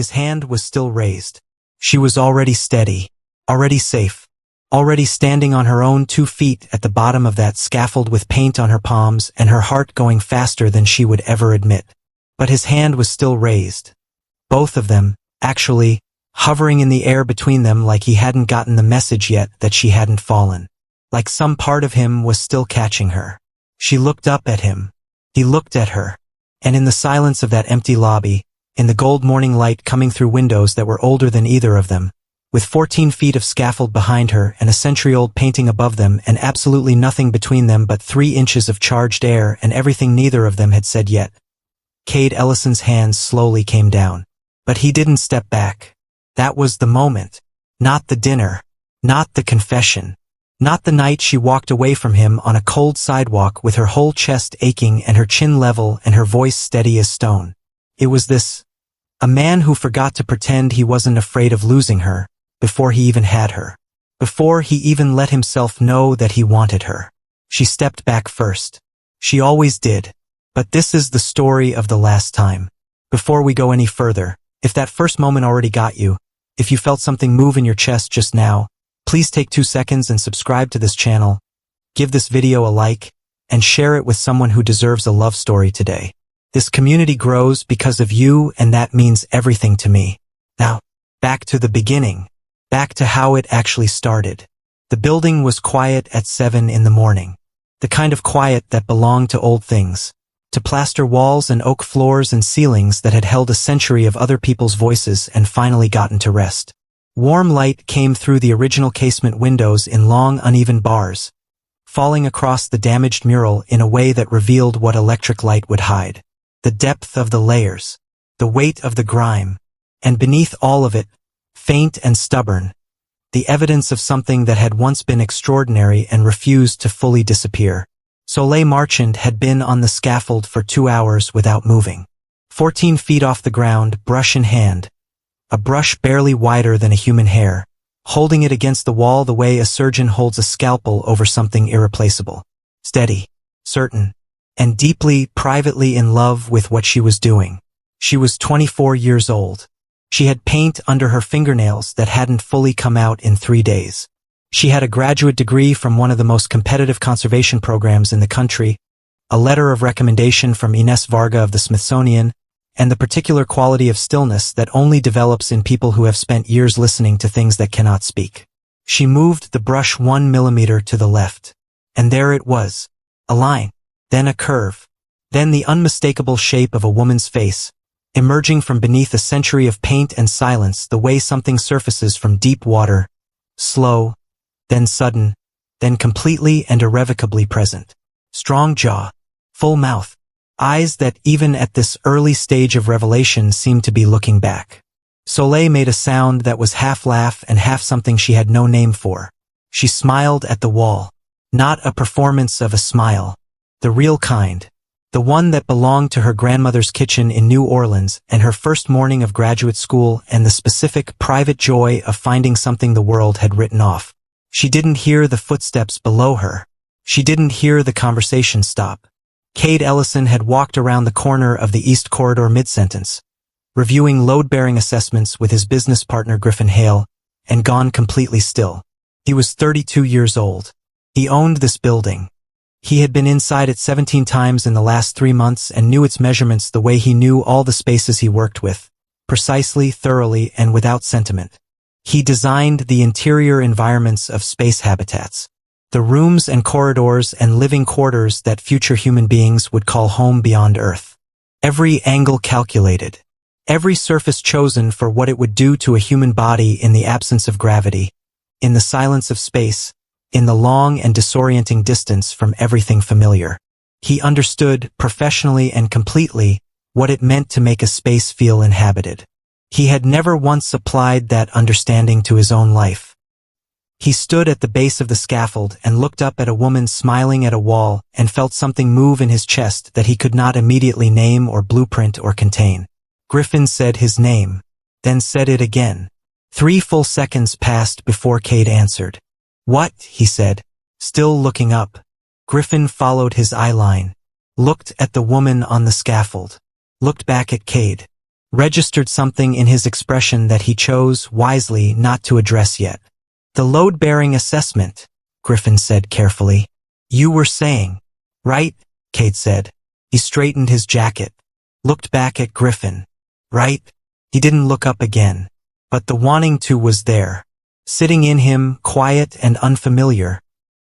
His hand was still raised. She was already steady, already safe, already standing on her own 2 feet at the bottom of that scaffold with paint on her palms and her heart going faster than she would ever admit. But his hand was still raised. Both of them, actually, hovering in the air between them like he hadn't gotten the message yet that she hadn't fallen. Like some part of him was still catching her. She looked up at him. He looked at her. And in the silence of that empty lobby, in the gold morning light coming through windows that were older than either of them, with 14 feet of scaffold behind her and a century-old painting above them and absolutely nothing between them but 3 inches of charged air and everything neither of them had said yet, Cade Ellison's hands slowly came down. But he didn't step back. That was the moment. Not the dinner. Not the confession. Not the night she walked away from him on a cold sidewalk with her whole chest aching and her chin level and her voice steady as stone. It was this. A man who forgot to pretend he wasn't afraid of losing her, before he even had her. Before he even let himself know that he wanted her. She stepped back first. She always did. But this is the story of the last time. Before we go any further, if that first moment already got you, if you felt something move in your chest just now, please take 2 seconds and subscribe to this channel, give this video a like, and share it with someone who deserves a love story today. This community grows because of you, and that means everything to me. Now, back to the beginning. Back to how it actually started. The building was quiet at 7 in the morning. The kind of quiet that belonged to old things. To plaster walls and oak floors and ceilings that had held a century of other people's voices and finally gotten to rest. Warm light came through the original casement windows in long, uneven bars, falling across the damaged mural in a way that revealed what electric light would hide. The depth of the layers, the weight of the grime, and beneath all of it, faint and stubborn, the evidence of something that had once been extraordinary and refused to fully disappear. Soleil Marchand had been on the scaffold for 2 hours without moving. 14 feet off the ground, brush in hand. A brush barely wider than a human hair, holding it against the wall the way a surgeon holds a scalpel over something irreplaceable. Steady, certain, and deeply, privately in love with what she was doing. She was 24 years old. She had paint under her fingernails that hadn't fully come out in 3 days. She had a graduate degree from one of the most competitive conservation programs in the country, a letter of recommendation from Ines Varga of the Smithsonian, and the particular quality of stillness that only develops in people who have spent years listening to things that cannot speak. She moved the brush 1 millimeter to the left. And there it was. A line. Then a curve. Then the unmistakable shape of a woman's face, emerging from beneath a century of paint and silence the way something surfaces from deep water. Slow, then sudden, then completely and irrevocably present. Strong jaw, full mouth, eyes that even at this early stage of revelation seemed to be looking back. Soleil made a sound that was half laugh and half something she had no name for. She smiled at the wall. Not a performance of a smile. The real kind. The one that belonged to her grandmother's kitchen in New Orleans and her first morning of graduate school and the specific private joy of finding something the world had written off. She didn't hear the footsteps below her. She didn't hear the conversation stop. Cade Ellison had walked around the corner of the East Corridor mid-sentence, reviewing load-bearing assessments with his business partner Griffin Hale, and gone completely still. He was 32 years old. He owned this building. He had been inside it 17 times in the last 3 months and knew its measurements the way he knew all the spaces he worked with, precisely, thoroughly, and without sentiment. He designed the interior environments of space habitats, the rooms and corridors and living quarters that future human beings would call home beyond Earth. Every angle calculated, every surface chosen for what it would do to a human body in the absence of gravity, in the silence of space, in the long and disorienting distance from everything familiar. He understood, professionally and completely, what it meant to make a space feel inhabited. He had never once applied that understanding to his own life. He stood at the base of the scaffold and looked up at a woman smiling at a wall and felt something move in his chest that he could not immediately name or blueprint or contain. Griffin said his name, then said it again. 3 full seconds passed before Cade answered. "What?" he said, still looking up. Griffin followed his eye line, looked at the woman on the scaffold, looked back at Cade. registered something in his expression that he chose, wisely, not to address yet. The load-bearing assessment, Griffin said carefully. You were saying. Right, Cade said. He straightened his jacket, looked back at Griffin. Right? He didn't look up again. But the wanting to was there, sitting in him, quiet and unfamiliar,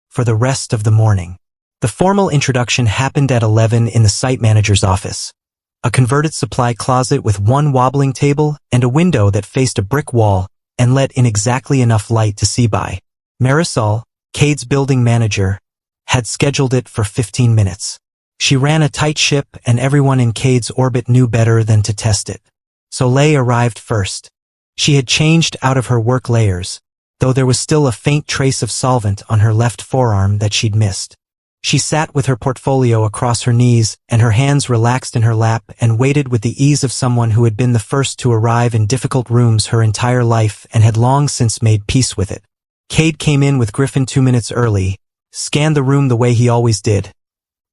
for the rest of the morning. The formal introduction happened at 11 in the site manager's office. A converted supply closet with one wobbling table and a window that faced a brick wall and let in exactly enough light to see by. Marisol, Cade's building manager, had scheduled it for 15 minutes. She ran a tight ship and everyone in Cade's orbit knew better than to test it. Soleil arrived first. She had changed out of her work layers, though there was still a faint trace of solvent on her left forearm that she'd missed. She sat with her portfolio across her knees and her hands relaxed in her lap and waited with the ease of someone who had been the first to arrive in difficult rooms her entire life and had long since made peace with it. Cade came in with Griffin 2 minutes early, scanned the room the way he always did,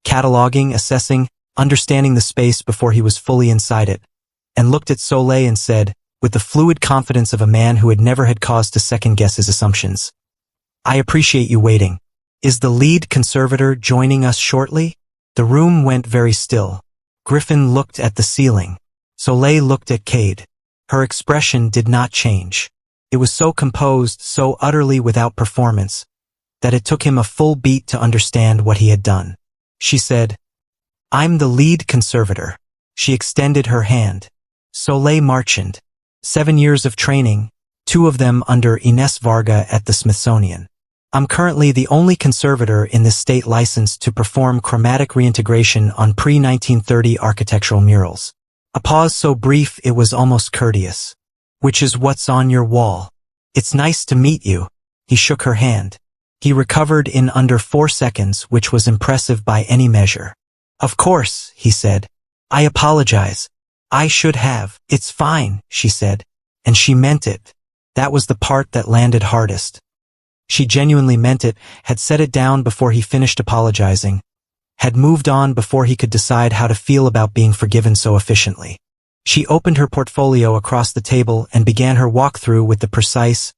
cataloging, assessing, understanding the space before he was fully inside it, and looked at Soleil and said, with the fluid confidence of a man who had never had cause to second-guess his assumptions, I appreciate you waiting. Is the lead conservator joining us shortly? The room went very still. Griffin looked at the ceiling. Soleil looked at Cade. Her expression did not change. It was so composed, so utterly without performance, that it took him a full beat to understand what he had done. She said, I'm the lead conservator. She extended her hand. Soleil Marchand. 7 years of training, 2 of them under Ines Varga at the Smithsonian. I'm currently the only conservator in this state licensed to perform chromatic reintegration on pre-1930 architectural murals. A pause so brief it was almost courteous. Which is what's on your wall. It's nice to meet you. He shook her hand. He recovered in under 4 seconds, which was impressive by any measure. Of course, he said. I apologize. I should have. It's fine, she said. And she meant it. That was the part that landed hardest. She genuinely meant it, had set it down before he finished apologizing, had moved on before he could decide how to feel about being forgiven so efficiently. She opened her portfolio across the table and began her walkthrough with the precise,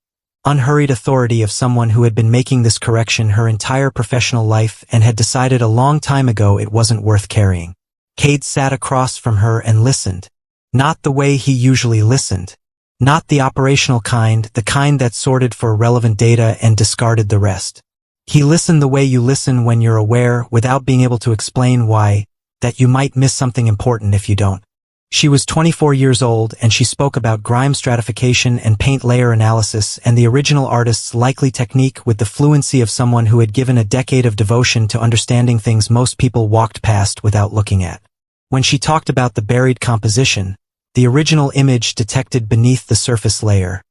unhurried authority of someone who had been making this correction her entire professional life and had decided a long time ago it wasn't worth carrying. Cade sat across from her and listened. Not the way he usually listened. Not the operational kind, the kind that sorted for relevant data and discarded the rest. He listened the way you listen when you're aware, without being able to explain why, that you might miss something important if you don't. She was 24 years old and she spoke about grime stratification and paint layer analysis and the original artist's likely technique with the fluency of someone who had given a decade of devotion to understanding things most people walked past without looking at. When she talked about the buried composition, the original image detected beneath the surface layer.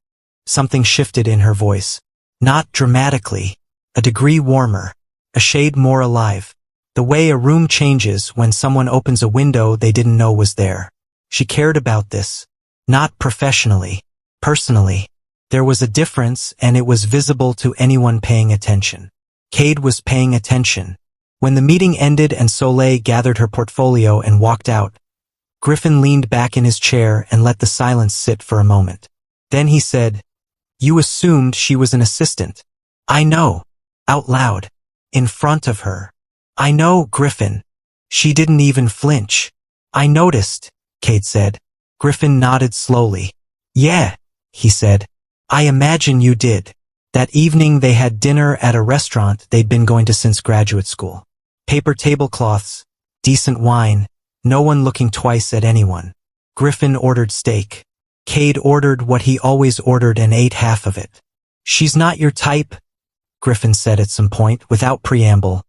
Something shifted in her voice. Not dramatically. A degree warmer. A shade more alive. The way a room changes when someone opens a window they didn't know was there. She cared about this. Not professionally. Personally. There was a difference and it was visible to anyone paying attention. Cade was paying attention. When the meeting ended and Soleil gathered her portfolio and walked out, Griffin leaned back in his chair and let the silence sit for a moment. Then he said, You assumed she was an assistant. I know. Out loud. In front of her. I know, Griffin. She didn't even flinch. I noticed, Cade said. Griffin nodded slowly. Yeah, he said. I imagine you did. That evening they had dinner at a restaurant they'd been going to since graduate school. Paper tablecloths, decent wine, no one looking twice at anyone. Griffin ordered steak. Cade ordered what he always ordered and ate half of it. She's not your type, Griffin said at some point, without preamble.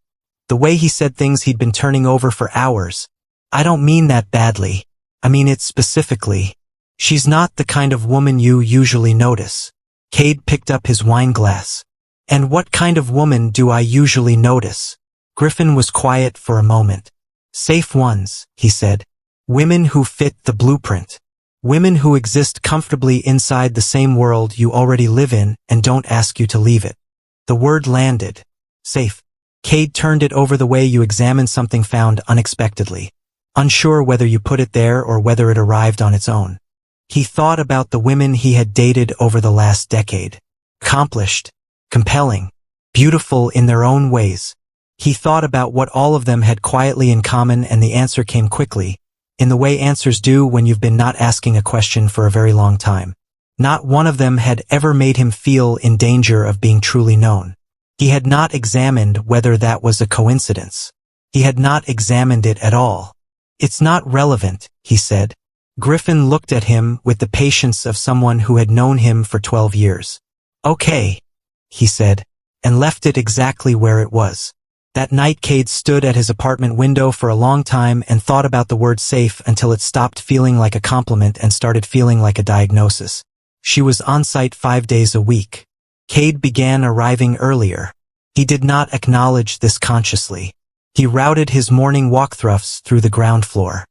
The way he said things he'd been turning over for hours. I don't mean that badly. I mean it specifically. She's not the kind of woman you usually notice. Cade picked up his wine glass. And what kind of woman do I usually notice? Griffin was quiet for a moment. Safe ones, he said. Women who fit the blueprint. Women who exist comfortably inside the same world you already live in and don't ask you to leave it. The word landed. Safe. Cade turned it over the way you examine something found unexpectedly, unsure whether you put it there or whether it arrived on its own. He thought about the women he had dated over the last decade. Accomplished, compelling, beautiful in their own ways. He thought about what all of them had quietly in common, and the answer came quickly, in the way answers do when you've been not asking a question for a very long time. Not one of them had ever made him feel in danger of being truly known. He had not examined whether that was a coincidence. He had not examined it at all. "It's not relevant," he said. Griffin looked at him with the patience of someone who had known him for 12 years. "Okay," he said, and left it exactly where it was. That night Cade stood at his apartment window for a long time and thought about the word safe until it stopped feeling like a compliment and started feeling like a diagnosis. She was on site 5 days a week. Cade began arriving earlier. He did not acknowledge this consciously. He routed his morning walkthroughs through the ground floor.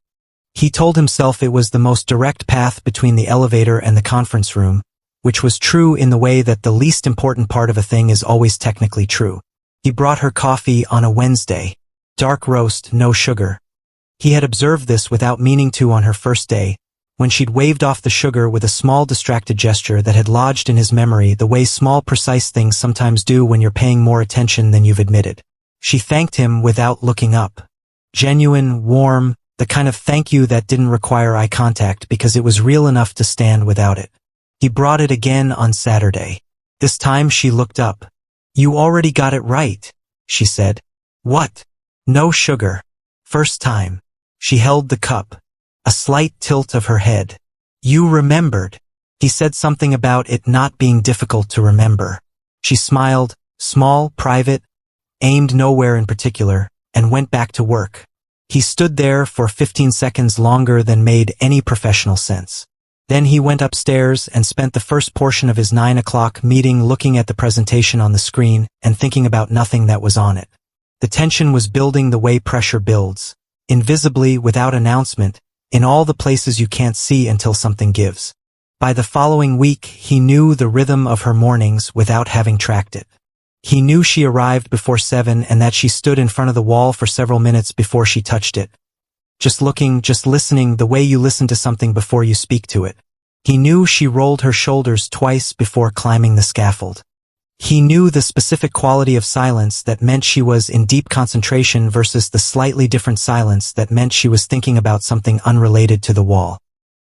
He told himself it was the most direct path between the elevator and the conference room, which was true in the way that the least important part of a thing is always technically true. He brought her coffee on a Wednesday. Dark roast, no sugar. He had observed this without meaning to on her first day, when she'd waved off the sugar with a small distracted gesture that had lodged in his memory the way small precise things sometimes do when you're paying more attention than you've admitted. She thanked him without looking up. Genuine, warm, the kind of thank you that didn't require eye contact because it was real enough to stand without it. He brought it again on Saturday. This time she looked up. "You already got it right," she said. "What?" "No sugar." First time. She held the cup. A slight tilt of her head. "You remembered." He said something about it not being difficult to remember. She smiled, small, private, aimed nowhere in particular, and went back to work. He stood there for 15 seconds longer than made any professional sense. Then he went upstairs and spent the first portion of his 9 o'clock meeting looking at the presentation on the screen and thinking about nothing that was on it. The tension was building the way pressure builds, invisibly, without announcement, in all the places you can't see until something gives. By the following week, he knew the rhythm of her mornings without having tracked it. He knew she arrived before 7 and that she stood in front of the wall for several minutes before she touched it. Just looking, just listening, the way you listen to something before you speak to it. He knew she rolled her shoulders twice before climbing the scaffold. He knew the specific quality of silence that meant she was in deep concentration versus the slightly different silence that meant she was thinking about something unrelated to the wall.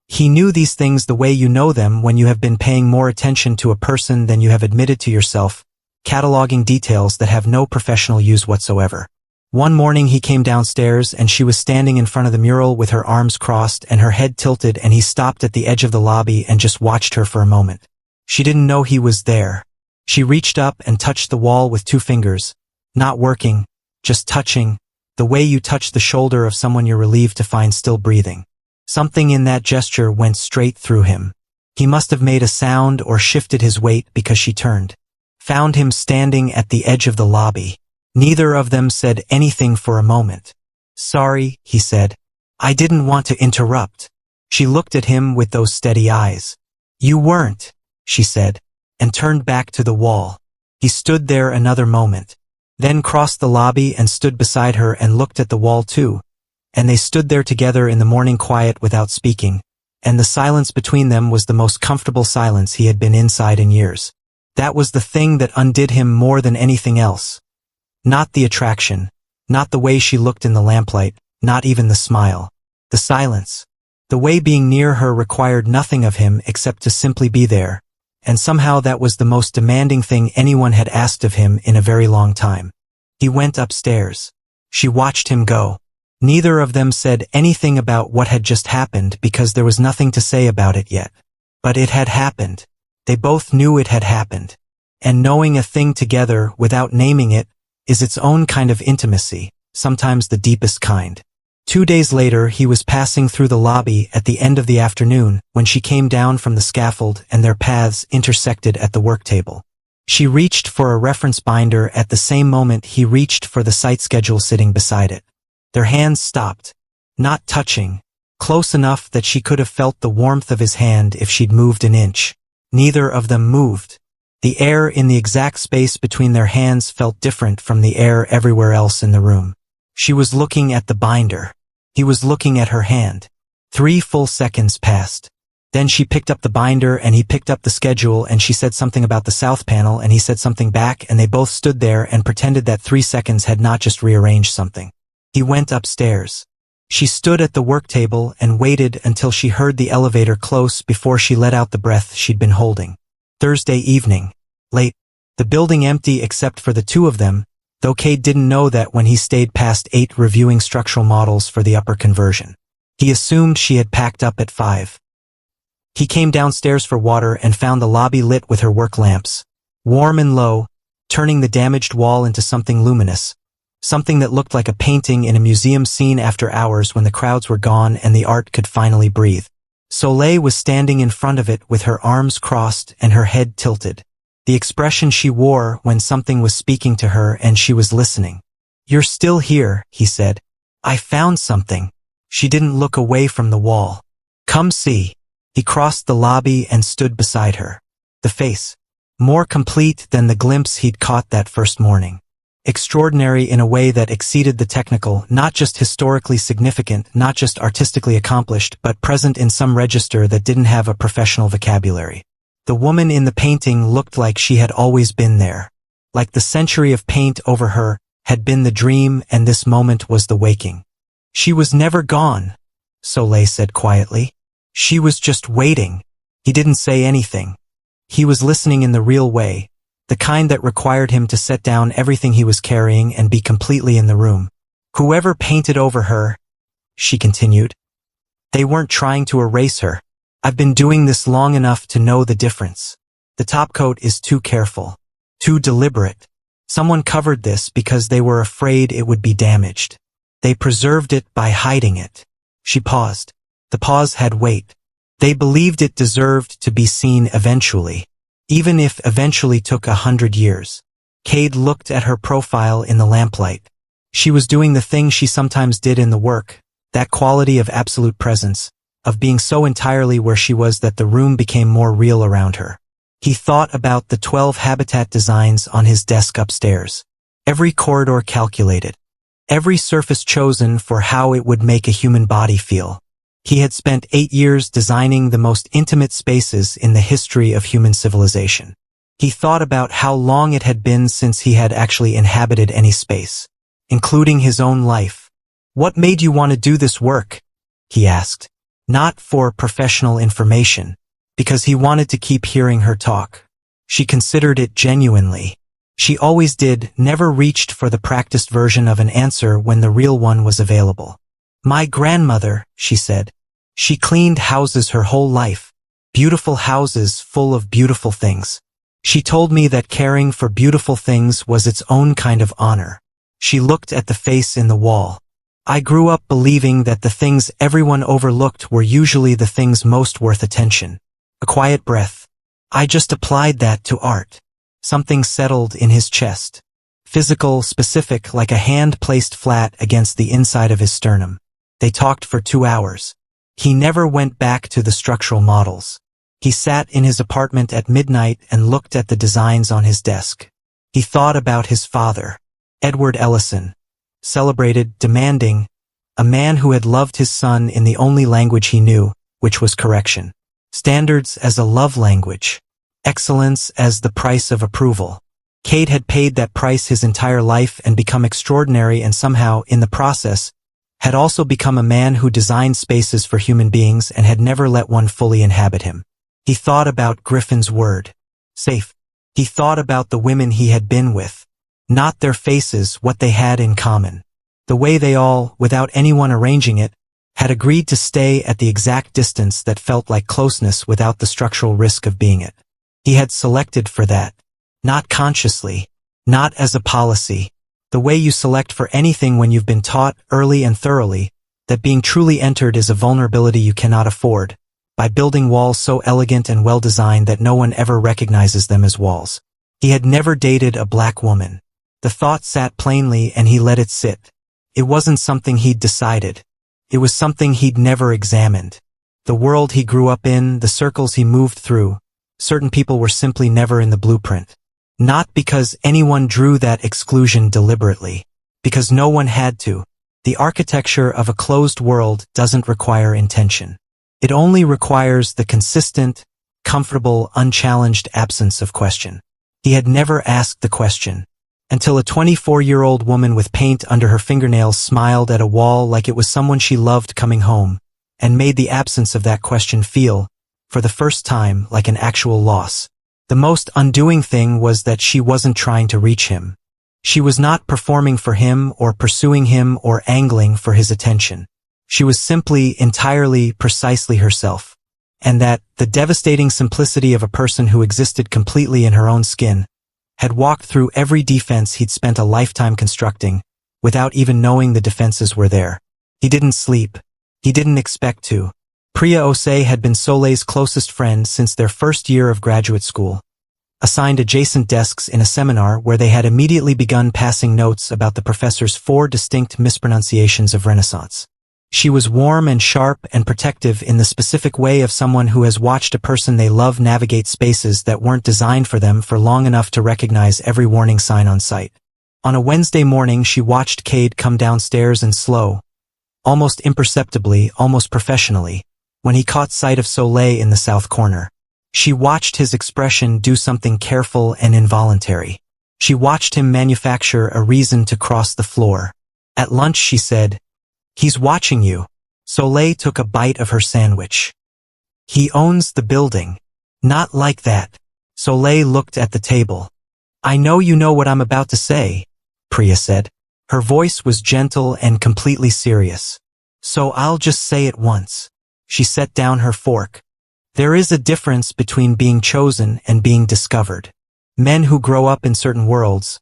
He knew these things the way you know them when you have been paying more attention to a person than you have admitted to yourself, cataloging details that have no professional use whatsoever. One morning he came downstairs and she was standing in front of the mural with her arms crossed and her head tilted, and he stopped at the edge of the lobby and just watched her for a moment. She didn't know he was there. She reached up and touched the wall with 2 fingers, not working, just touching, the way you touch the shoulder of someone you're relieved to find still breathing. Something in that gesture went straight through him. He must have made a sound or shifted his weight because she turned. Found him standing at the edge of the lobby. Neither of them said anything for a moment. "Sorry," he said. "I didn't want to interrupt." She looked at him with those steady eyes. "You weren't," she said, and turned back to the wall. He stood there another moment, then crossed the lobby and stood beside her and looked at the wall too, and they stood there together in the morning quiet without speaking, and the silence between them was the most comfortable silence he had been inside in years. That was the thing that undid him more than anything else. Not the attraction, not the way she looked in the lamplight, not even the smile. The silence. The way being near her required nothing of him except to simply be there, and somehow that was the most demanding thing anyone had asked of him in a very long time. He went upstairs. She watched him go. Neither of them said anything about what had just happened because there was nothing to say about it yet. But it had happened. They both knew it had happened. And knowing a thing together without naming it is its own kind of intimacy, sometimes the deepest kind. 2 days later, he was passing through the lobby at the end of the afternoon when she came down from the scaffold and their paths intersected at the work table. She reached for a reference binder at the same moment he reached for the site schedule sitting beside it. Their hands stopped, not touching, close enough that she could have felt the warmth of his hand if she'd moved an inch. Neither of them moved. The air in the exact space between their hands felt different from the air everywhere else in the room. She was looking at the binder. He was looking at her hand. 3 full seconds passed. Then she picked up the binder and he picked up the schedule and she said something about the south panel and he said something back and they both stood there and pretended that 3 seconds had not just rearranged something. He went upstairs. She stood at the work table and waited until she heard the elevator close before she let out the breath she'd been holding. Thursday evening. Late. The building empty except for the two of them, though Cade didn't know that when he stayed past 8 reviewing structural models for the upper conversion. He assumed she had packed up at 5. He came downstairs for water and found the lobby lit with her work lamps, warm and low, turning the damaged wall into something luminous, something that looked like a painting in a museum scene after hours when the crowds were gone and the art could finally breathe. Soleil was standing in front of it with her arms crossed and her head tilted, the expression she wore when something was speaking to her and she was listening. "You're still here," he said. "I found something." She didn't look away from the wall. "Come see." He crossed the lobby and stood beside her. The face, more complete than the glimpse he'd caught that first morning. Extraordinary in a way that exceeded the technical, not just historically significant, not just artistically accomplished, but present in some register that didn't have a professional vocabulary. The woman in the painting looked like she had always been there. Like the century of paint over her had been the dream and this moment was the waking. "She was never gone," Soleil said quietly. "She was just waiting." He didn't say anything. He was listening in the real way, the kind that required him to set down everything he was carrying and be completely in the room. "Whoever painted over her," she continued, "they weren't trying to erase her. I've been doing this long enough to know the difference. The top coat is too careful, too deliberate. Someone covered this because they were afraid it would be damaged. They preserved it by hiding it." She paused. The pause had weight. They believed it deserved to be seen eventually, even if eventually took 100 years. Cade looked at her profile in the lamplight. She was doing the thing she sometimes did in the work, that quality of absolute presence, of being so entirely where she was that the room became more real around her. He thought about the 12 habitat designs on his desk upstairs. Every corridor calculated. Every surface chosen for how it would make a human body feel. He had spent 8 years designing the most intimate spaces in the history of human civilization. He thought about how long it had been since he had actually inhabited any space, including his own life. "What made you want to do this work?" he asked. Not for professional information, because he wanted to keep hearing her talk. She considered it genuinely. She always did, never reached for the practiced version of an answer when the real one was available. "My grandmother," she said. "She cleaned houses her whole life. Beautiful houses full of beautiful things. She told me that caring for beautiful things was its own kind of honor." She looked at the face in the wall. "I grew up believing that the things everyone overlooked were usually the things most worth attention." A quiet breath. "I just applied that to art." Something settled in his chest. Physical, specific, like a hand placed flat against the inside of his sternum. They talked for 2 hours. He never went back to the structural models. He sat in his apartment at midnight and looked at the designs on his desk. He thought about his father, Edward Ellison, celebrated, demanding, a man who had loved his son in the only language he knew, which was correction. Standards as a love language. Excellence as the price of approval. Cade had paid that price his entire life and become extraordinary and somehow, in the process, had also become a man who designed spaces for human beings and had never let one fully inhabit him. He thought about Griffin's word. Safe. He thought about the women he had been with. Not their faces, what they had in common. The way they all, without anyone arranging it, had agreed to stay at the exact distance that felt like closeness without the structural risk of being it. He had selected for that. Not consciously. Not as a policy. The way you select for anything when you've been taught, early and thoroughly, that being truly entered is a vulnerability you cannot afford, by building walls so elegant and well-designed that no one ever recognizes them as walls. He had never dated a black woman. The thought sat plainly and he let it sit. It wasn't something he'd decided. It was something he'd never examined. The world he grew up in, the circles he moved through, certain people were simply never in the blueprint. Not because anyone drew that exclusion deliberately, because no one had to. The architecture of a closed world doesn't require intention. It only requires the consistent, comfortable, unchallenged absence of question. He had never asked the question, until a 24-year-old woman with paint under her fingernails smiled at a wall like it was someone she loved coming home, and made the absence of that question feel, for the first time, like an actual loss. The most undoing thing was that she wasn't trying to reach him. She was not performing for him or pursuing him or angling for his attention. She was simply, entirely, precisely herself. And that, the devastating simplicity of a person who existed completely in her own skin, had walked through every defense he'd spent a lifetime constructing, without even knowing the defenses were there. He didn't sleep. He didn't expect to. Priya Osei had been Solei's closest friend since their first year of graduate school, assigned adjacent desks in a seminar where they had immediately begun passing notes about the professor's 4 distinct mispronunciations of Renaissance. She was warm and sharp and protective in the specific way of someone who has watched a person they love navigate spaces that weren't designed for them for long enough to recognize every warning sign on sight. On a Wednesday morning, she watched Cade come downstairs and slow, almost imperceptibly, almost professionally, when he caught sight of Soleil in the south corner. She watched his expression do something careful and involuntary. She watched him manufacture a reason to cross the floor. At lunch she said, "He's watching you." Soleil took a bite of her sandwich. "He owns the building." "Not like that." Soleil looked at the table. "I know you know what I'm about to say," Priya said. Her voice was gentle and completely serious. "So I'll just say it once." She set down her fork. "There is a difference between being chosen and being discovered. Men who grow up in certain worlds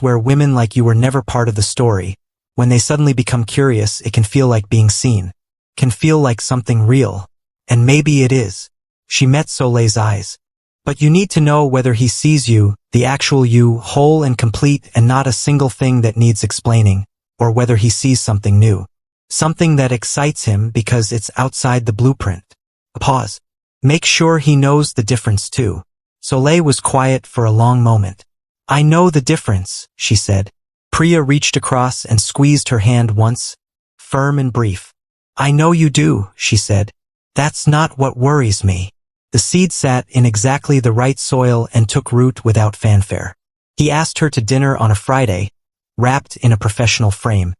where women like you were never part of the story, when they suddenly become curious, it can feel like being seen, can feel like something real. And maybe it is." She met Soleil's eyes. "But you need to know whether he sees you, the actual you, whole and complete and not a single thing that needs explaining, or whether he sees something new. Something that excites him because it's outside the blueprint." A pause. "Make sure he knows the difference too." Soleil was quiet for a long moment. "I know the difference," she said. Priya reached across and squeezed her hand once, firm and brief. "I know you do," she said. "That's not what worries me." The seed sat in exactly the right soil and took root without fanfare. He asked her to dinner on a Friday, wrapped in a professional frame.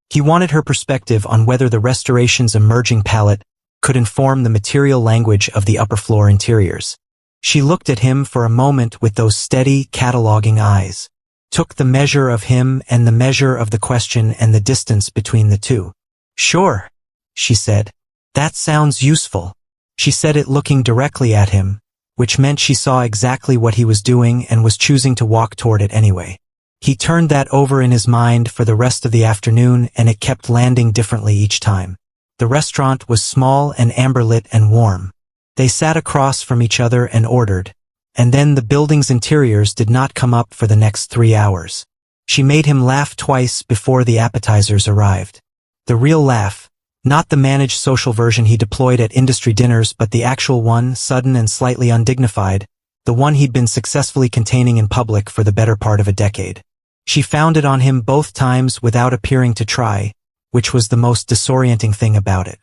He wanted her perspective on whether the restoration's emerging palette could inform the material language of the upper floor interiors. She looked at him for a moment with those steady, cataloging eyes, took the measure of him and the measure of the question and the distance between the two. "Sure," she said. "That sounds useful." She said it looking directly at him, which meant she saw exactly what he was doing and was choosing to walk toward it anyway. He turned that over in his mind for the rest of the afternoon, and it kept landing differently each time. The restaurant was small and amber-lit and warm. They sat across from each other and ordered, and then the building's interiors did not come up for the next 3 hours. She made him laugh twice before the appetizers arrived. The real laugh, not the managed social version he deployed at industry dinners, but the actual one, sudden and slightly undignified, the one he'd been successfully containing in public for the better part of a decade. She found it on him both times without appearing to try, which was the most disorienting thing about it.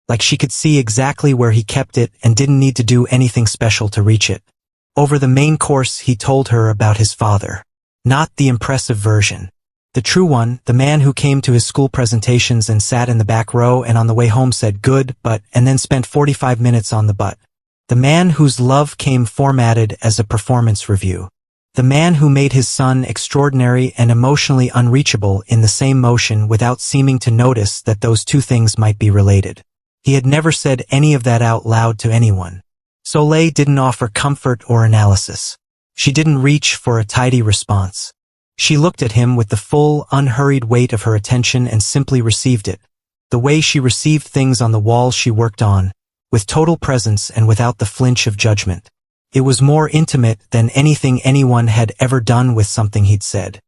Like she could see exactly where he kept it and didn't need to do anything special to reach it. Over the main course, he told her about his father. Not the impressive version. The true one, the man who came to his school presentations and sat in the back row and on the way home said good, but, and then spent 45 minutes on the but. The man whose love came formatted as a performance review. The man who made his son extraordinary and emotionally unreachable in the same motion without seeming to notice that those two things might be related. He had never said any of that out loud to anyone. Soleil didn't offer comfort or analysis. She didn't reach for a tidy response. She looked at him with the full, unhurried weight of her attention and simply received it. The way she received things on the walls she worked on, with total presence and without the flinch of judgment. It was more intimate than anything anyone had ever done with something he'd said.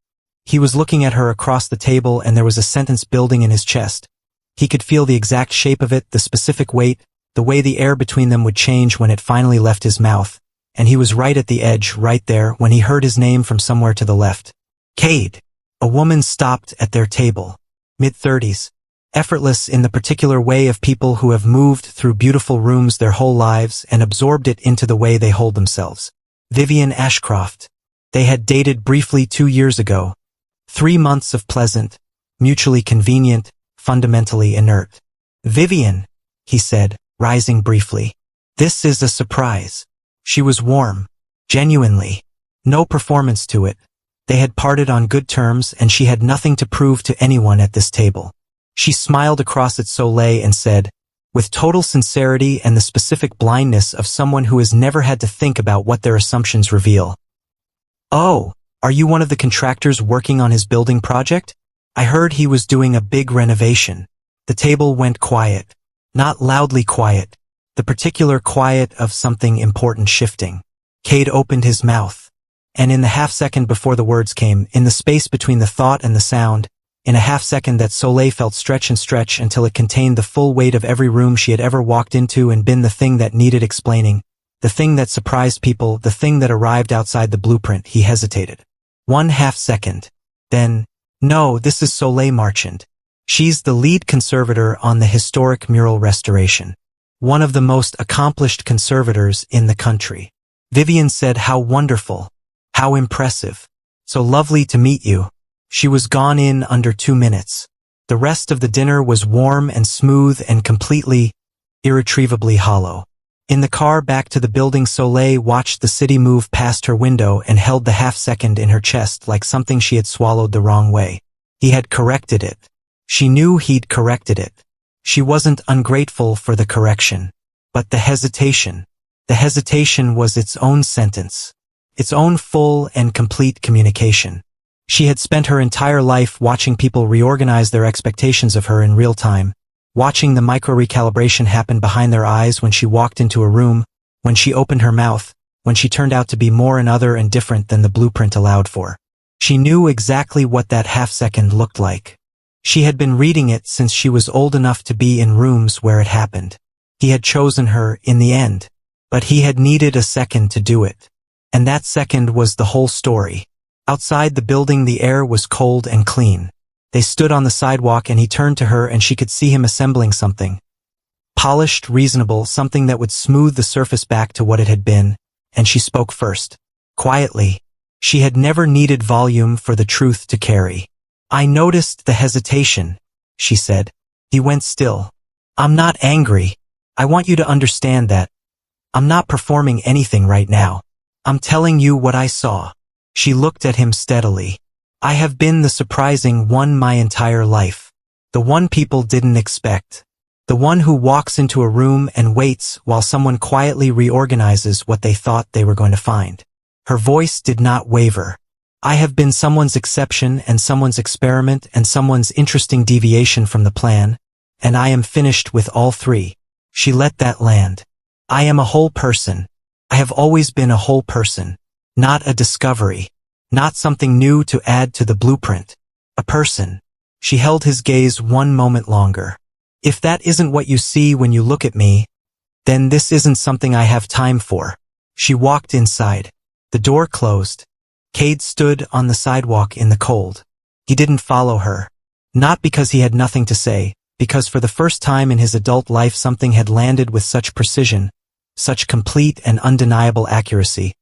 He was looking at her across the table and there was a sentence building in his chest. He could feel the exact shape of it, the specific weight, the way the air between them would change when it finally left his mouth, and he was right at the edge, right there, when he heard his name from somewhere to the left. "Cade." A woman stopped at their table. Mid-30s. effortless in the particular way of people who have moved through beautiful rooms their whole lives and absorbed it into the way they hold themselves. Vivian Ashcroft. They had dated briefly 2 years ago. 3 months of pleasant, mutually convenient, fundamentally inert. Vivian, he said, rising briefly. This is a surprise. She was warm. Genuinely. No performance to it. They had parted on good terms and she had nothing to prove to anyone at this table. She smiled across at Soleil and said, with total sincerity and the specific blindness of someone who has never had to think about what their assumptions reveal. Oh, are you one of the contractors working on his building project? I heard he was doing a big renovation. The table went quiet. Not loudly quiet. The particular quiet of something important shifting. Cade opened his mouth. And in the half-second before the words came, in the space between the thought and the sound, in a half-second that Soleil felt stretch and stretch until it contained the full weight of every room she had ever walked into and been the thing that needed explaining, the thing that surprised people, the thing that arrived outside the blueprint, he hesitated. 1 half-second. Then, no, this is Soleil Marchand. She's the lead conservator on the historic mural restoration. One of the most accomplished conservators in the country. Vivian said, how wonderful. How impressive. So lovely to meet you. She was gone in under 2 minutes. The rest of the dinner was warm and smooth and completely, irretrievably hollow. In the car back to the building, Soleil watched the city move past her window and held the half-second in her chest like something she had swallowed the wrong way. He had corrected it. She knew he'd corrected it. She wasn't ungrateful for the correction. But the hesitation was its own sentence. Its own full and complete communication. She had spent her entire life watching people reorganize their expectations of her in real time, watching the micro-recalibration happen behind their eyes when she walked into a room, when she opened her mouth, when she turned out to be more and other and different than the blueprint allowed for. She knew exactly what that half-second looked like. She had been reading it since she was old enough to be in rooms where it happened. He had chosen her in the end, but he had needed a second to do it. And that second was the whole story. Outside the building the air was cold and clean. They stood on the sidewalk and he turned to her and she could see him assembling something. Polished, reasonable, something that would smooth the surface back to what it had been, and she spoke first. Quietly. She had never needed volume for the truth to carry. I noticed the hesitation, she said. He went still. I'm not angry. I want you to understand that. I'm not performing anything right now. I'm telling you what I saw. She looked at him steadily. I have been the surprising one my entire life. The one people didn't expect. The one who walks into a room and waits while someone quietly reorganizes what they thought they were going to find. Her voice did not waver. I have been someone's exception and someone's experiment and someone's interesting deviation from the plan, and I am finished with all three. She let that land. I am a whole person. I have always been a whole person. Not a discovery. Not something new to add to the blueprint. A person. She held his gaze 1 moment longer. If that isn't what you see when you look at me, then this isn't something I have time for. She walked inside. The door closed. Cade stood on the sidewalk in the cold. He didn't follow her. Not because he had nothing to say, because for the first time in his adult life something had landed with such precision, such complete and undeniable accuracy,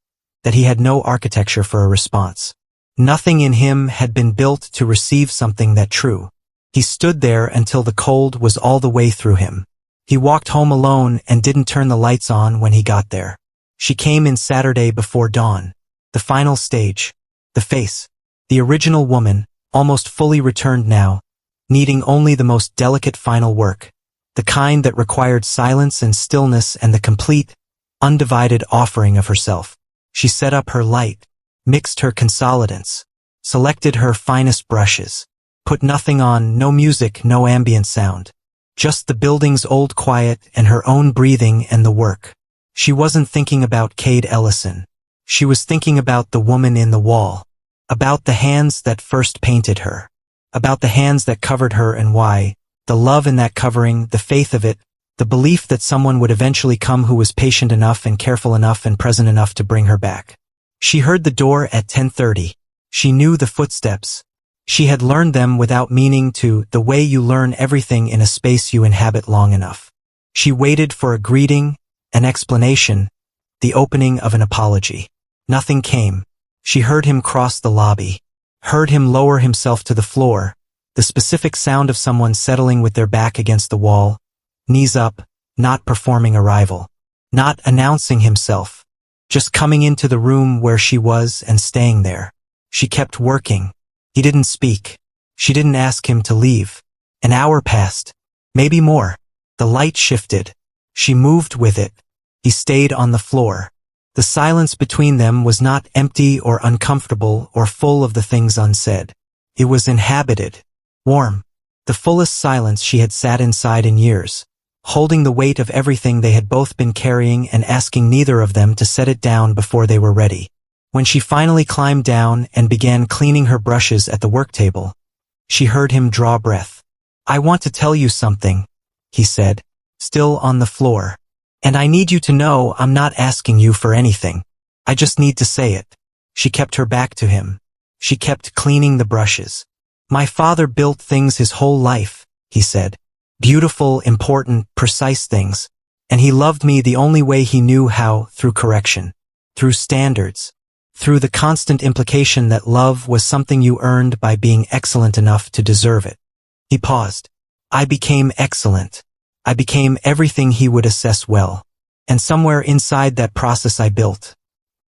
that he had no architecture for a response. Nothing in him had been built to receive something that true. He stood there until the cold was all the way through him. He walked home alone and didn't turn the lights on when he got there. She came in Saturday before dawn. The final stage. The face. The original woman, almost fully returned now, needing only the most delicate final work. The kind that required silence and stillness and the complete, undivided offering of herself. She set up her light, mixed her consolidants, selected her finest brushes, put nothing on, no music, no ambient sound. Just the building's old quiet and her own breathing and the work. She wasn't thinking about Cade Ellison. She was thinking about the woman in the wall, about the hands that first painted her, about the hands that covered her and why, the love in that covering, the faith of it, the belief that someone would eventually come who was patient enough and careful enough and present enough to bring her back. She heard the door at 10:30. She knew the footsteps. She had learned them without meaning to, the way you learn everything in a space you inhabit long enough. She waited for a greeting, an explanation, the opening of an apology. Nothing came. She heard him cross the lobby, heard him lower himself to the floor, the specific sound of someone settling with their back against the wall, knees up, not performing arrival, not announcing himself, just coming into the room where she was and staying there. She kept working. He didn't speak. She didn't ask him to leave. An hour passed, maybe more. The light shifted. She moved with it. He stayed on the floor. The silence between them was not empty or uncomfortable or full of the things unsaid. It was inhabited, warm, the fullest silence she had sat inside in years, holding the weight of everything they had both been carrying and asking neither of them to set it down before they were ready. When she finally climbed down and began cleaning her brushes at the work table, she heard him draw breath. "I want to tell you something," he said, still on the floor. "And I need you to know I'm not asking you for anything. I just need to say it." She kept her back to him. She kept cleaning the brushes. "My father built things his whole life," he said. "Beautiful, important, precise things. And he loved me the only way he knew how, through correction, through standards, through the constant implication that love was something you earned by being excellent enough to deserve it." He paused. "I became excellent. I became everything he would assess well. And somewhere inside that process I built."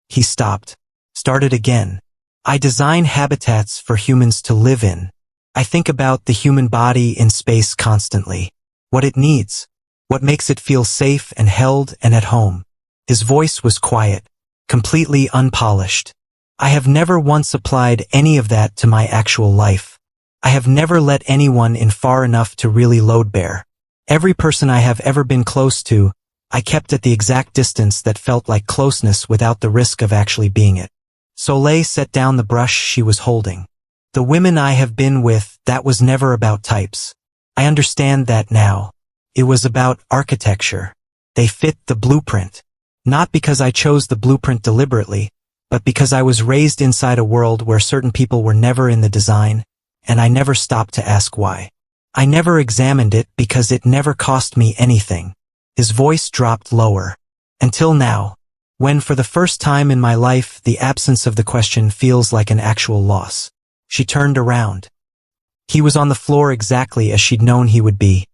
He stopped. Started again. "I design habitats for humans to live in. I think about the human body in space constantly. What it needs. What makes it feel safe and held and at home." His voice was quiet, completely unpolished. "I have never once applied any of that to my actual life. I have never let anyone in far enough to really load bear. Every person I have ever been close to, I kept at the exact distance that felt like closeness without the risk of actually being it." Soleil set down the brush she was holding. "The women I have been with, that was never about types. I understand that now. It was about architecture. They fit the blueprint. Not because I chose the blueprint deliberately, but because I was raised inside a world where certain people were never in the design, and I never stopped to ask why. I never examined it because it never cost me anything." His voice dropped lower. "Until now, when for the first time in my life the absence of the question feels like an actual loss." She turned around. He was on the floor exactly as she'd known he would be.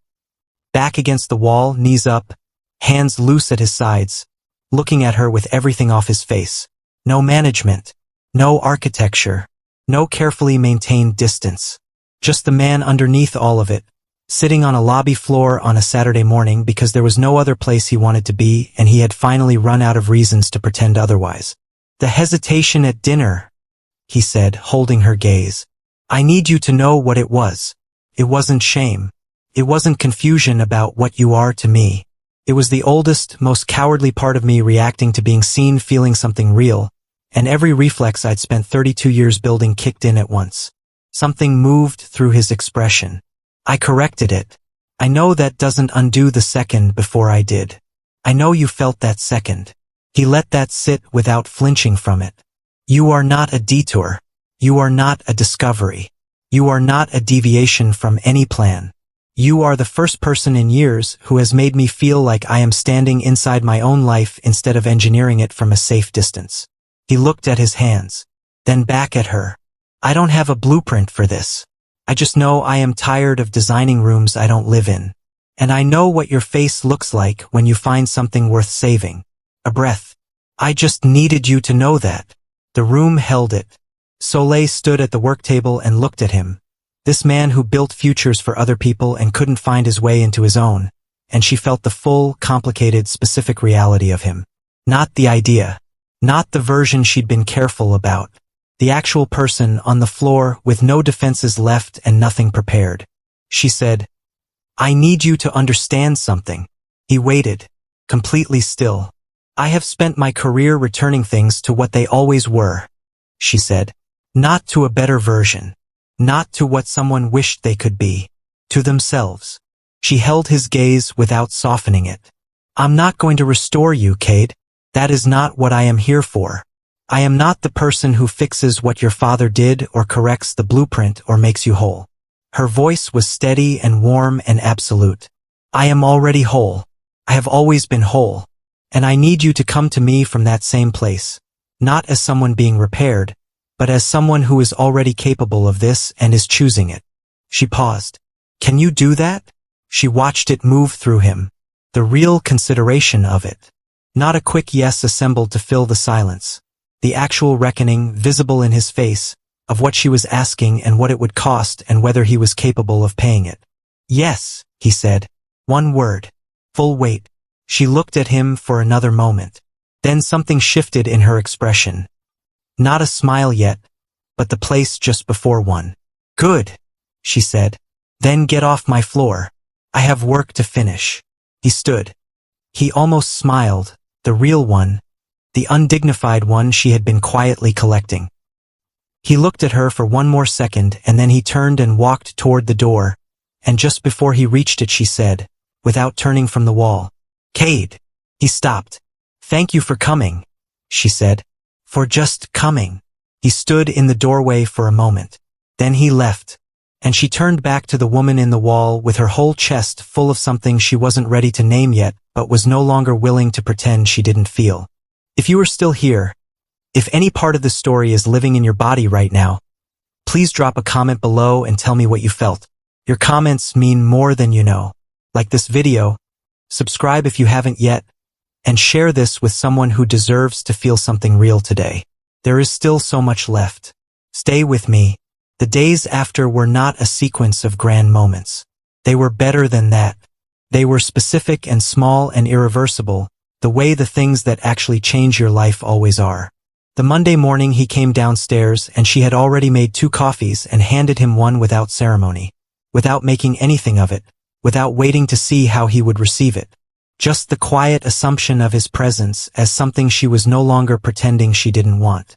Back against the wall, knees up, hands loose at his sides, looking at her with everything off his face. No management, no architecture, no carefully maintained distance. Just the man underneath all of it, sitting on a lobby floor on a Saturday morning because there was no other place he wanted to be and he had finally run out of reasons to pretend otherwise. "The hesitation at dinner," he said, holding her gaze. "I need you to know what it was. It wasn't shame. It wasn't confusion about what you are to me. It was the oldest, most cowardly part of me reacting to being seen, feeling something real, and every reflex I'd spent 32 years building kicked in at once." Something moved through his expression. "I corrected it. I know that doesn't undo the second before I did. I know you felt that second." He let that sit without flinching from it. "You are not a detour. You are not a discovery. You are not a deviation from any plan. You are the first person in years who has made me feel like I am standing inside my own life instead of engineering it from a safe distance." He looked at his hands, then back at her. "I don't have a blueprint for this. I just know I am tired of designing rooms I don't live in. And I know what your face looks like when you find something worth saving." A breath. "I just needed you to know that." The room held it. Soleil stood at the work table and looked at him. This man who built futures for other people and couldn't find his way into his own. And she felt the full, complicated, specific reality of him. Not the idea. Not the version she'd been careful about. The actual person on the floor with no defenses left and nothing prepared. She said, "I need you to understand something." He waited, completely still. "I have spent my career returning things to what they always were," she said. "Not to a better version. Not to what someone wished they could be. To themselves." She held his gaze without softening it. "I'm not going to restore you, Cade. That is not what I am here for. I am not the person who fixes what your father did or corrects the blueprint or makes you whole. Her voice was steady and warm and absolute. I am already whole. I have always been whole. And I need you to come to me from that same place. Not as someone being repaired, but as someone who is already capable of this and is choosing it. She paused. Can you do that? She watched it move through him. The real consideration of it. Not a quick yes assembled to fill the silence. The actual reckoning, visible in his face, of what she was asking and what it would cost and whether he was capable of paying it. Yes, he said. One word. Full weight. She looked at him for another moment. Then something shifted in her expression. Not a smile yet, but the place just before one. Good, she said. Then get off my floor. I have work to finish. He stood. He almost smiled, the real one, the undignified one she had been quietly collecting. He looked at her for one more second and then he turned and walked toward the door, and just before he reached it she said, without turning from the wall, Cade. He stopped. Thank you for coming, she said. For just coming. He stood in the doorway for a moment. Then he left, and she turned back to the woman in the wall with her whole chest full of something she wasn't ready to name yet, but was no longer willing to pretend she didn't feel. If you are still here, if any part of the story is living in your body right now, please drop a comment below and tell me what you felt. Your comments mean more than you know. Like this video, subscribe if you haven't yet, and share this with someone who deserves to feel something real today. There is still so much left. Stay with me. The days after were not a sequence of grand moments. They were better than that. They were specific and small and irreversible, the way the things that actually change your life always are. The Monday morning he came downstairs and she had already made 2 coffees and handed him one without ceremony, without making anything of it, without waiting to see how he would receive it. Just the quiet assumption of his presence as something she was no longer pretending she didn't want.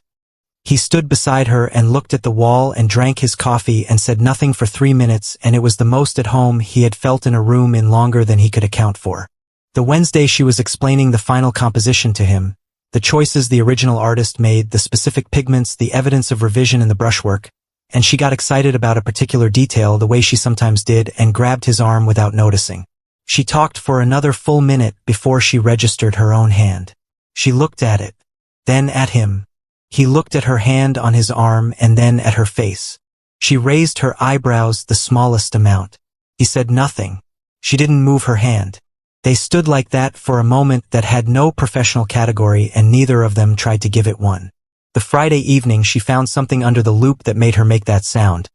He stood beside her and looked at the wall and drank his coffee and said nothing for 3 minutes, and it was the most at home he had felt in a room in longer than he could account for. The Wednesday she was explaining the final composition to him, the choices the original artist made, the specific pigments, the evidence of revision in the brushwork, and she got excited about a particular detail the way she sometimes did and grabbed his arm without noticing. She talked for another full minute before she registered her own hand. She looked at it, then at him. He looked at her hand on his arm and then at her face. She raised her eyebrows the smallest amount. He said nothing. She didn't move her hand. They stood like that for a moment that had no professional category and neither of them tried to give it one. The Friday evening she found something under the loop that made her make that sound.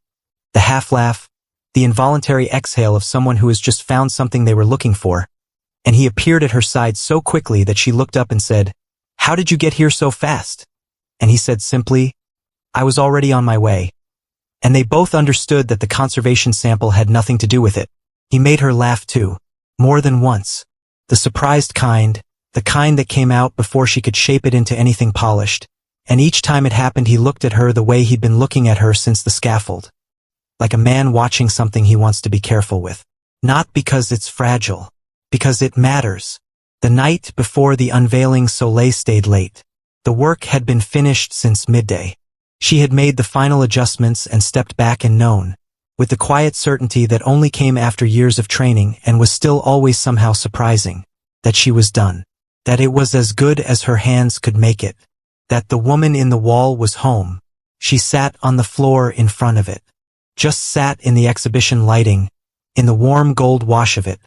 The half-laugh, the involuntary exhale of someone who has just found something they were looking for, and he appeared at her side so quickly that she looked up and said, How did you get here so fast? And he said simply, I was already on my way. And they both understood that the conservation sample had nothing to do with it. He made her laugh too, more than once. The surprised kind, the kind that came out before she could shape it into anything polished, and each time it happened he looked at her the way he'd been looking at her since the scaffold. Like a man watching something he wants to be careful with. Not because it's fragile, because it matters. The night before the unveiling Soleil stayed late. The work had been finished since midday. She had made the final adjustments and stepped back and known, with the quiet certainty that only came after years of training and was still always somehow surprising, that she was done. That it was as good as her hands could make it. That the woman in the wall was home. She sat on the floor in front of it. Just sat in the exhibition lighting, in the warm gold wash of it,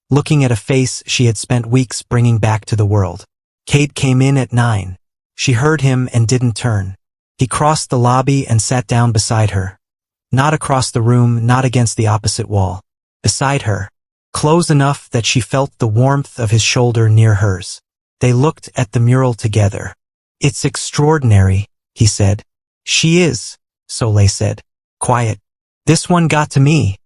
looking at a face she had spent weeks bringing back to the world. Cade came in at 9. She heard him and didn't turn. He crossed the lobby and sat down beside her. Not across the room, not against the opposite wall. Beside her, close enough that she felt the warmth of his shoulder near hers. They looked at the mural together. It's extraordinary, he said. She is, Soleil said. Quiet. This one got to me,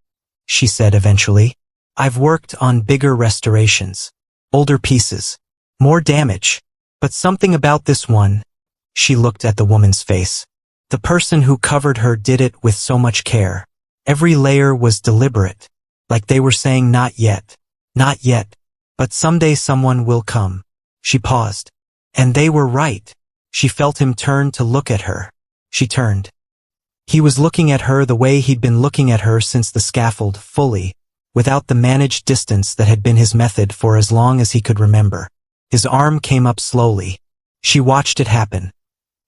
she said eventually. I've worked on bigger restorations, older pieces, more damage, but something about this one. She looked at the woman's face. The person who covered her did it with so much care. Every layer was deliberate, like they were saying not yet, but someday someone will come. She paused. And they were right. She felt him turn to look at her. She turned. He was looking at her the way he'd been looking at her since the scaffold, fully, without the managed distance that had been his method for as long as he could remember. His arm came up slowly. She watched it happen.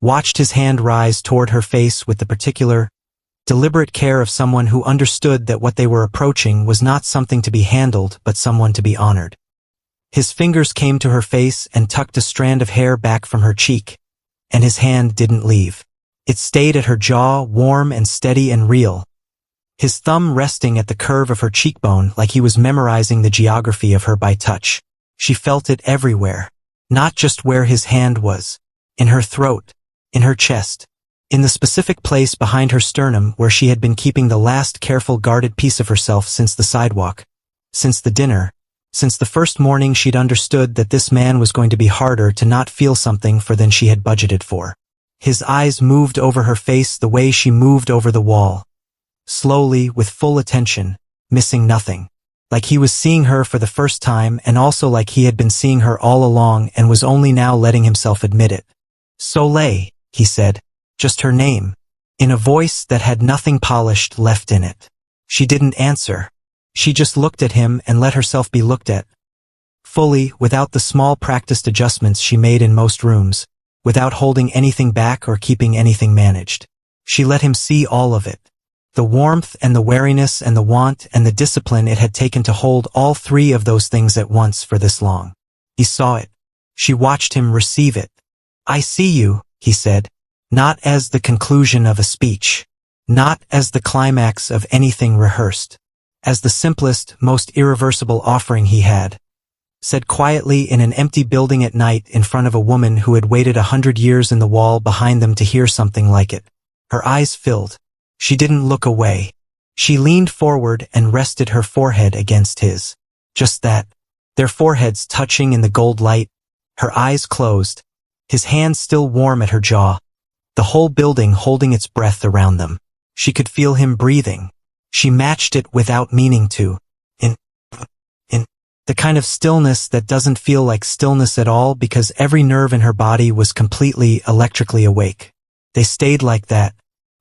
Watched his hand rise toward her face with the particular, deliberate care of someone who understood that what they were approaching was not something to be handled but someone to be honored. His fingers came to her face and tucked a strand of hair back from her cheek, and his hand didn't leave. It stayed at her jaw, warm and steady and real, his thumb resting at the curve of her cheekbone like he was memorizing the geography of her by touch. She felt it everywhere, not just where his hand was, in her throat, in her chest, in the specific place behind her sternum where she had been keeping the last careful guarded piece of herself since the sidewalk, since the dinner, since the first morning she'd understood that this man was going to be harder to not feel something for than she had budgeted for. His eyes moved over her face the way she moved over the wall, slowly, with full attention, missing nothing. Like he was seeing her for the first time and also like he had been seeing her all along and was only now letting himself admit it. Soleil, he said, just her name, in a voice that had nothing polished left in it. She didn't answer. She just looked at him and let herself be looked at. Fully, without the small practiced adjustments she made in most rooms, without holding anything back or keeping anything managed. She let him see all of it. The warmth and the wariness and the want and the discipline it had taken to hold all three of those things at once for this long. He saw it. She watched him receive it. I see you, he said, not as the conclusion of a speech, not as the climax of anything rehearsed, as the simplest, most irreversible offering he had. Said quietly in an empty building at night in front of a woman who had waited 100 years in the wall behind them to hear something like it. Her eyes filled. She didn't look away. She leaned forward and rested her forehead against his. Just that. Their foreheads touching in the gold light. Her eyes closed. His hand still warm at her jaw. The whole building holding its breath around them. She could feel him breathing. She matched it without meaning to. In the kind of stillness that doesn't feel like stillness at all because every nerve in her body was completely electrically awake. They stayed like that,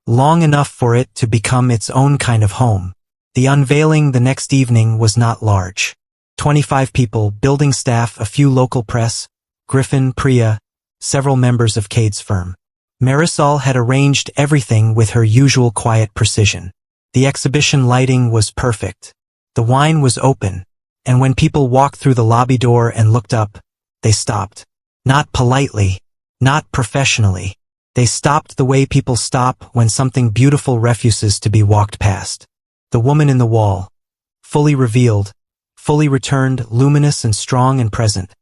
long enough for it to become its own kind of home. The unveiling the next evening was not large. 25 people, building staff, a few local press, Griffin, Priya, several members of Cade's firm. Marisol had arranged everything with her usual quiet precision. The exhibition lighting was perfect. The wine was open, and when people walked through the lobby door and looked up, they stopped. Not politely, not professionally. They stopped the way people stop when something beautiful refuses to be walked past. The woman in the wall, fully revealed, fully returned, luminous and strong and present,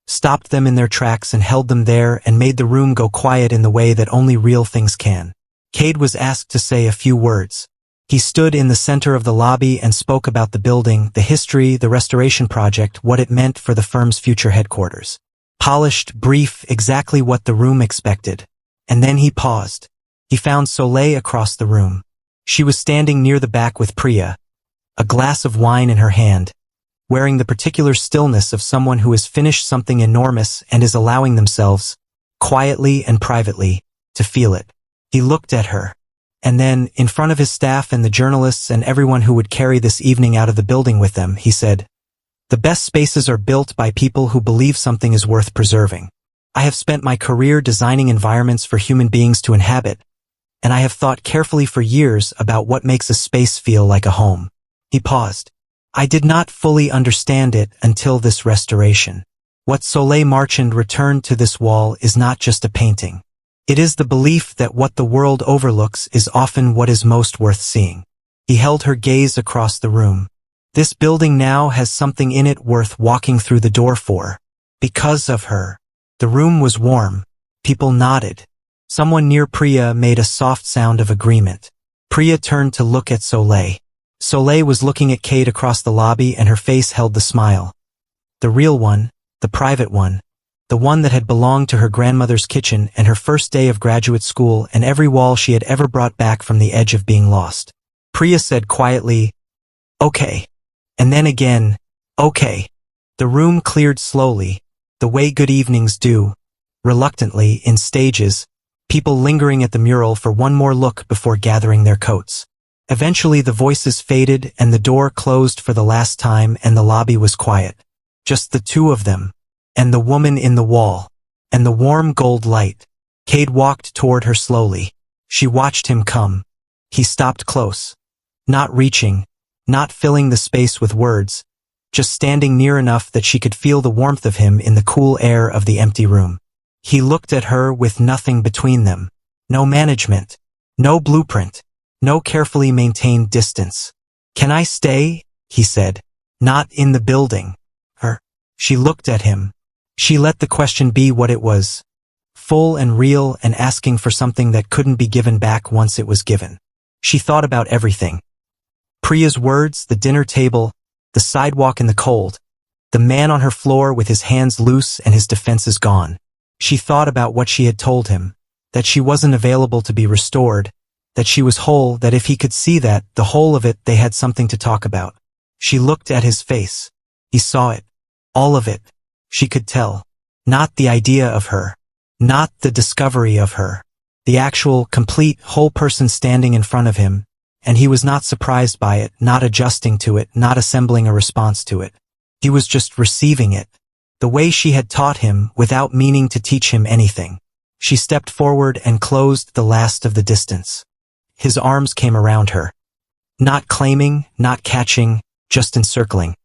stopped them in their tracks and held them there and made the room go quiet in the way that only real things can. Cade was asked to say a few words. He stood in the center of the lobby and spoke about the building, the history, the restoration project, what it meant for the firm's future headquarters. Polished, brief, exactly what the room expected. And then he paused. He found Soleil across the room. She was standing near the back with Priya, a glass of wine in her hand, wearing the particular stillness of someone who has finished something enormous and is allowing themselves, quietly and privately, to feel it. He looked at her. And then, in front of his staff and the journalists and everyone who would carry this evening out of the building with them, he said, "The best spaces are built by people who believe something is worth preserving. I have spent my career designing environments for human beings to inhabit, and I have thought carefully for years about what makes a space feel like a home." He paused. I did not fully understand it until this restoration. What Soleil Marchand returned to this wall is not just a painting. It is the belief that what the world overlooks is often what is most worth seeing. He held her gaze across the room. This building now has something in it worth walking through the door for. Because of her. The room was warm. People nodded. Someone near Priya made a soft sound of agreement. Priya turned to look at Soleil. Soleil was looking at Cade across the lobby and her face held the smile. The real one, the private one. The one that had belonged to her grandmother's kitchen and her first day of graduate school and every wall she had ever brought back from the edge of being lost. Priya said quietly, "Okay." And then again, "Okay." The room cleared slowly, the way good evenings do, reluctantly, in stages, people lingering at the mural for one more look before gathering their coats. Eventually the voices faded and the door closed for the last time and the lobby was quiet. Just the two of them, and the woman in the wall, and the warm gold light. Cade walked toward her slowly. She watched him come. He stopped close. Not reaching, not filling the space with words, just standing near enough that she could feel the warmth of him in the cool air of the empty room. He looked at her with nothing between them. No management. No blueprint. No carefully maintained distance. "Can I stay?" he said. "Not in the building." She looked at him. She let the question be what it was. Full and real and asking for something that couldn't be given back once it was given. She thought about everything. Priya's words, the dinner table, the sidewalk in the cold, the man on her floor with his hands loose and his defenses gone. She thought about what she had told him, that she wasn't available to be restored, that she was whole, that if he could see that, the whole of it, they had something to talk about. She looked at his face. He saw it. All of it. She could tell. Not the idea of her. Not the discovery of her. The actual, complete, whole person standing in front of him, and he was not surprised by it, not adjusting to it, not assembling a response to it. He was just receiving it. The way she had taught him, without meaning to teach him anything. She stepped forward and closed the last of the distance. His arms came around her. Not claiming, not catching, just encircling.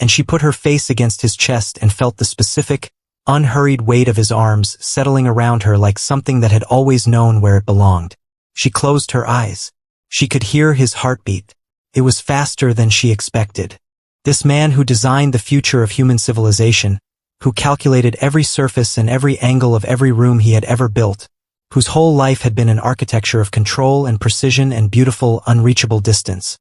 And she put her face against his chest and felt the specific, unhurried weight of his arms settling around her like something that had always known where it belonged. She closed her eyes. She could hear his heartbeat. It was faster than she expected. This man who designed the future of human civilization, who calculated every surface and every angle of every room he had ever built, whose whole life had been an architecture of control and precision and beautiful, unreachable distance.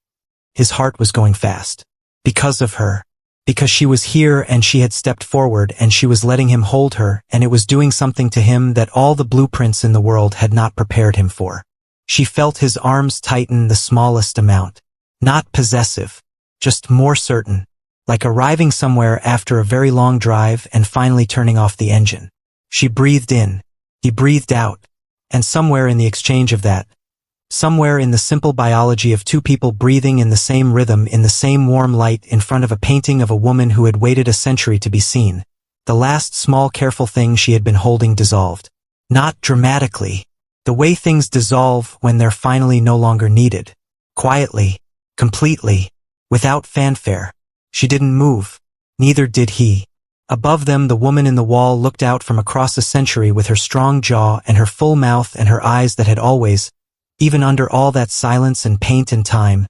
His heart was going fast. Because of her. Because she was here and she had stepped forward and she was letting him hold her and it was doing something to him that all the blueprints in the world had not prepared him for. She felt his arms tighten the smallest amount. Not possessive. Just more certain. Like arriving somewhere after a very long drive and finally turning off the engine. She breathed in. He breathed out. And somewhere in the exchange of that, somewhere in the simple biology of two people breathing in the same rhythm in the same warm light in front of a painting of a woman who had waited a century to be seen, the last small careful thing she had been holding dissolved. Not dramatically. The way things dissolve when they're finally no longer needed. Quietly. Completely. Without fanfare. She didn't move. Neither did he. Above them, the woman in the wall looked out from across a century with her strong jaw and her full mouth and her eyes that had always, even under all that silence and paint and time,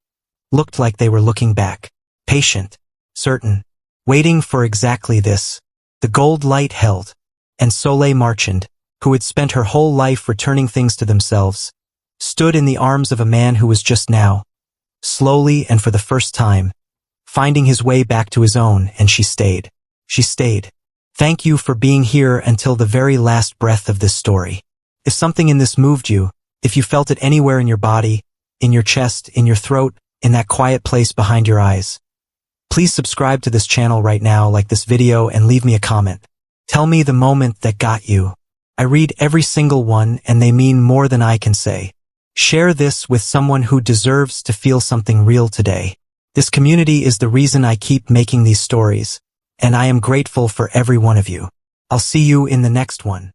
looked like they were looking back. Patient. Certain. Waiting for exactly this. The gold light held. And Soleil Marchand, who had spent her whole life returning things to themselves, stood in the arms of a man who was just now, slowly and for the first time, finding his way back to his own, and she stayed. She stayed. Thank you for being here until the very last breath of this story. If something in this moved you, if you felt it anywhere in your body, in your chest, in your throat, in that quiet place behind your eyes, please subscribe to this channel right now, like this video, and leave me a comment. Tell me the moment that got you. I read every single one and they mean more than I can say. Share this with someone who deserves to feel something real today. This community is the reason I keep making these stories, and I am grateful for every one of you. I'll see you in the next one.